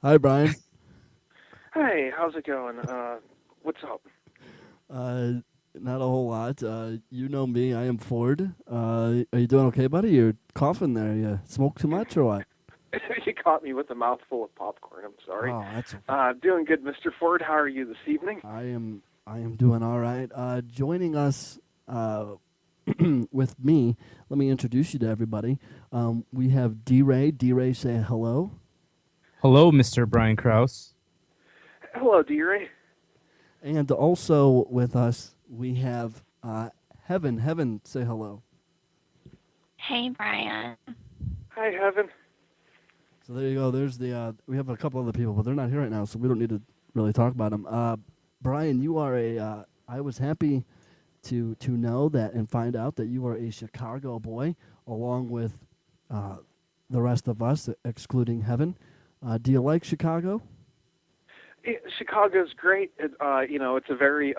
Hi, Brian. Hey, how's it going? What's up? Uh, Not a whole lot. You know me. I am Ford. Are you doing okay, buddy? You're coughing there. You smoke too much or what? You caught me with a mouthful of popcorn. I'm sorry. Oh, that's okay. Doing good, Mr. Ford. How are you this evening? I am doing all right. Joining us uh, with me. Let me introduce you to everybody. We have D Ray. D Ray, say hello. Hello, Mr. Brian Krause. Hello, dearie. And also with us we have Heaven. Heaven, say hello. Hey, Brian. Hi, Heaven. So there you go. There's the. We have a couple other people, but they're not here right now, so we don't need to really talk about them. Brian, you are a. I was happy to know that and find out that you are a Chicago boy, along with uh, the rest of us, excluding Heaven. Do you like Chicago? Chicago's great. It's a very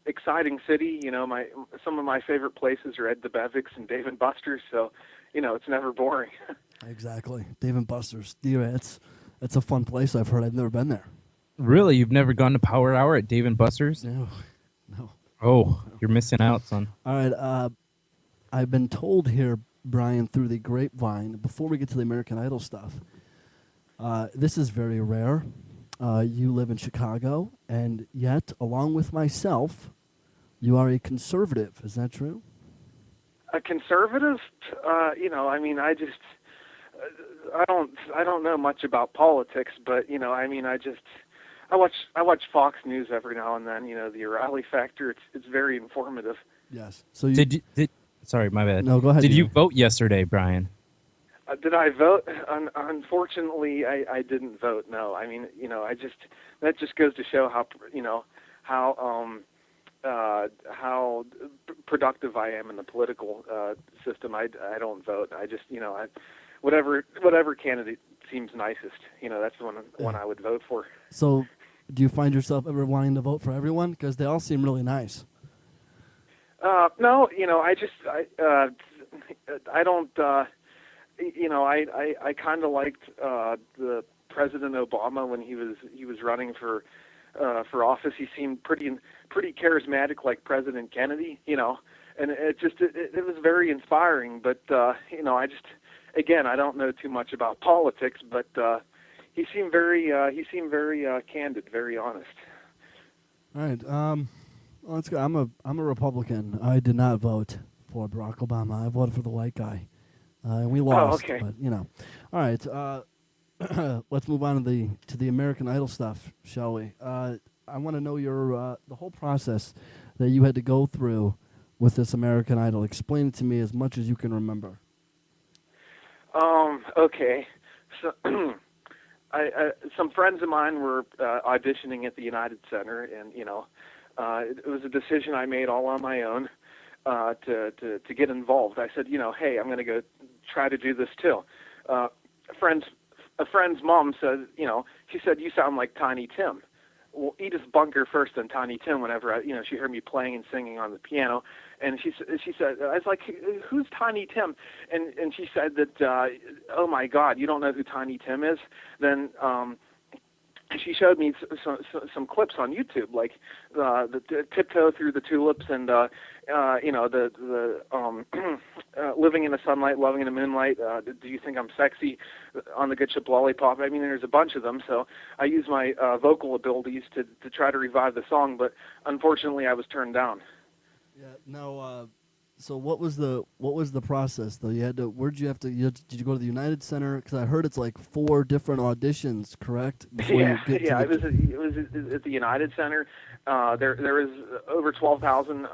exciting city. My some of my favorite places are Ed the Bevics and Dave and Buster's. So, it's never boring. Exactly, Dave and Buster's. It's a fun place. I've heard. I've never been there. Really, you've never gone to Power Hour at Dave and Buster's? No, no. Oh, you're missing out, son. All right. I've been told here, Brian, through the grapevine, before we get to the American Idol stuff, this is very rare. You live in Chicago, and yet, along with myself, you are a conservative. Is that true? A conservative? I just I don't know much about politics, but I watch Fox News every now and then. The O'Reilly Factor. It's very informative. Yes. So you. Did sorry, my bad. No, go ahead, Did you Deary. vote yesterday, Brian? Did I vote? Unfortunately, I didn't vote. No, that just goes to show how productive I am in the political system. I don't vote. I just whatever candidate seems nicest. That's the one I would vote for. So, do you find yourself ever wanting to vote for everyone? Because they all seem really nice. No, I don't. I kind of liked the President Obama when he was running for office. He seemed pretty charismatic, like President Kennedy. And it was very inspiring. But I don't know too much about politics, but he seemed very candid, very honest. All right. Well, let's go. I'm a Republican. I did not vote for Barack Obama. I voted for the white guy, and we Oh, lost. okay. But all right. Let's move on to the American Idol stuff, shall we? I want to know your the whole process that you had to go through with this American Idol. Explain it to me as much as you can remember. Okay. So, some friends of mine were auditioning at the United Center, and it was a decision I made all on my own to get involved. I said, hey, I'm going to go try to do this too. Uh, a friend's a friend's mom said, she said, you sound like Tiny Tim. Well, Edith Bunker first and Tiny Tim whenever she heard me playing and singing on the piano, and she said, I was like, who's Tiny Tim? And she said that, oh my God, you don't know who Tiny Tim is? Then she showed me some clips on YouTube, like the tiptoe through the tulips and the living in the sunlight, loving in the moonlight. Do you think I'm sexy? On the good ship lollipop. I mean, there's a bunch of them. So I use my vocal abilities to try to revive the song, but unfortunately, I was turned down. Yeah. No. So what was the process though? You had to. Where'd you have to? Did you go to the United Center? Because I heard it's like 4 different auditions, correct? Before you Yeah, get to yeah. the. It was at the United Center. There was over 12,000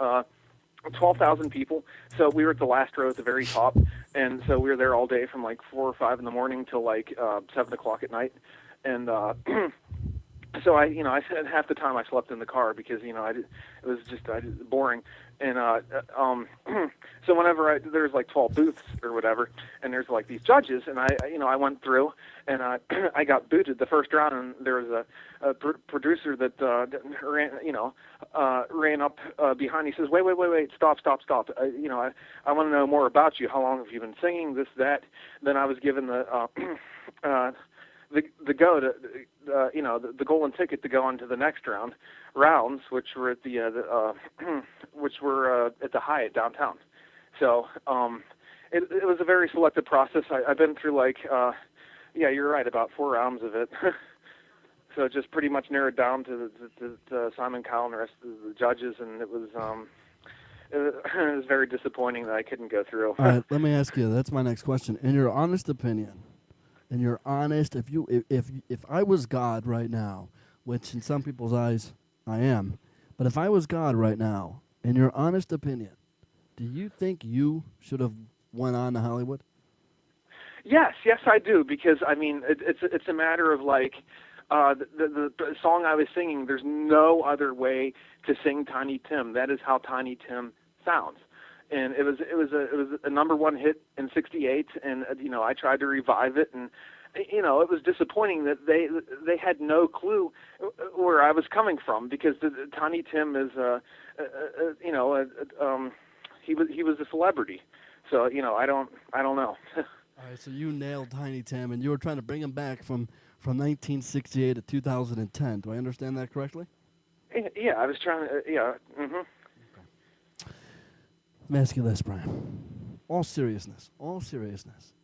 people. So we were at the last row at the very top, and so we were there all day from like 4 or 5 in the morning till like 7 o'clock at night, and so I said half the time I slept in the car because it was just boring, and so whenever there's like 12 booths or whatever, and there's like these judges, and I went through, and I got booted the first round, and there was a producer that ran up behind. He says, wait, stop. I want to know more about you. How long have you been singing? This, that. Then I was given the the go to the golden ticket to go on to the next rounds, which were at the which were at the Hyatt downtown. So it was a very selective process. I've been through yeah, you're right, about 4 rounds of it. So it just pretty much narrowed down to Simon Cowell and the rest of the judges, and it was very disappointing that I couldn't go through. All right, let me ask you. That's my next question. In your honest opinion, if I was God right now, which in some people's eyes I am, but if I was God right now, in your honest opinion, do you think you should have went on to Hollywood? Yes, I do, because I mean it's a matter of the song I was singing. There's no other way to sing Tiny Tim. That is how Tiny Tim sounds, and it was a number 1 hit in '68, and I tried to revive it, and it was disappointing that they had no clue where I was coming from, because Tiny Tim is he was a celebrity, so I don't know. All right, so you nailed Tiny Tim, and you were trying to bring him back from 1968 to 2010. Do I understand that correctly? Yeah, I was trying to. Yeah. Mm-hmm. Okay. Let me ask you this, Brian. All seriousness,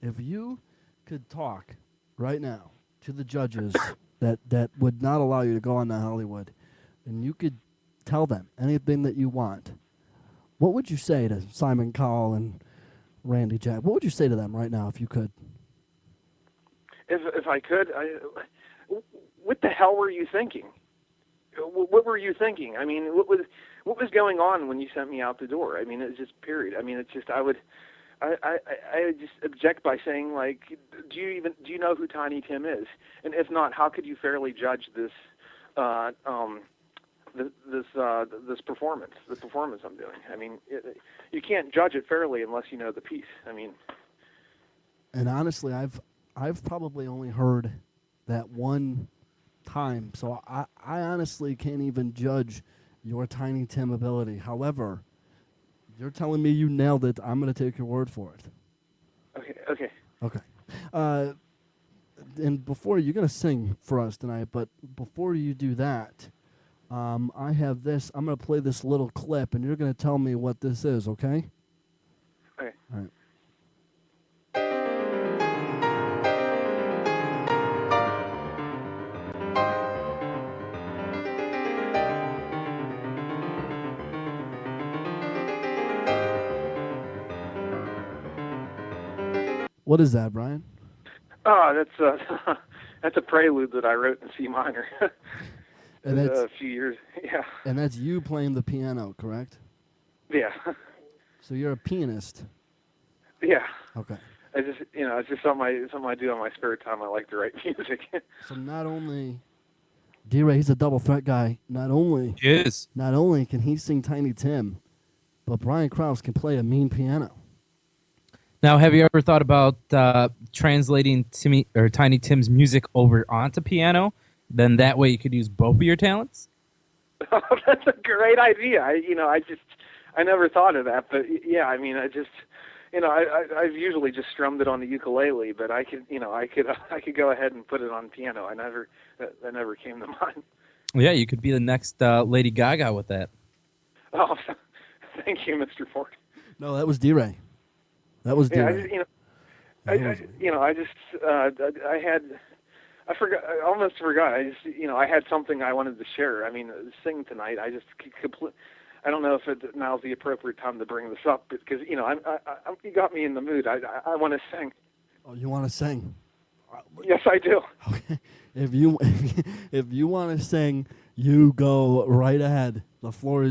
if you could talk right now to the judges that would not allow you to go on to Hollywood, and you could tell them anything that you want, what would you say to Simon Cowell and Randy Jack? What would you say to them right now if you could? If I could, what the hell were you thinking? What were you thinking? I mean, what was going on when you sent me out the door? I mean, it's just period. I mean, it's just I would just object by saying, do you know who Tiny Tim is? And if not, how could you fairly judge this this performance, the performance I'm doing? I mean, you can't judge it fairly unless you know the piece. I mean, and honestly, I've probably only heard that one time, so I honestly can't even judge your Tiny Tim ability. However, you're telling me you nailed it. I'm going to take your word for it. Okay. And before, you're going to sing for us tonight, but before you do that, I have this. I'm going to play this little clip, and you're going to tell me what this is, okay? Okay. All right. What is that, Brian? Oh, that's a prelude that I wrote in C minor. And that's a few years, yeah. And that's you playing the piano, correct? Yeah. So you're a pianist. Yeah. Okay. I just, it's just something I do on my spare time. I like to write music. So not only D-Ray, he's a double threat guy. Not only can he sing Tiny Tim, but Brian Krause can play a mean piano. Now, have you ever thought about translating Tiny Tim's music over onto piano? Then that way you could use both of your talents? Oh, that's a great idea. I never thought of that, but yeah, I mean, I've usually just strummed it on the ukulele, but I could go ahead and put it on piano. That never came to mind. Yeah, you could be the next Lady Gaga with that. Oh, thank you, Mr. Ford. No, that was D-Ray. That was D-Ray. I almost forgot. I had something I wanted to share. I mean, sing tonight. I just I don't know if now's the appropriate time to bring this up, because you got me in the mood. I want to sing. Oh, you want to sing? Yes, I do. Okay. If you want to sing, you go right ahead. The floor is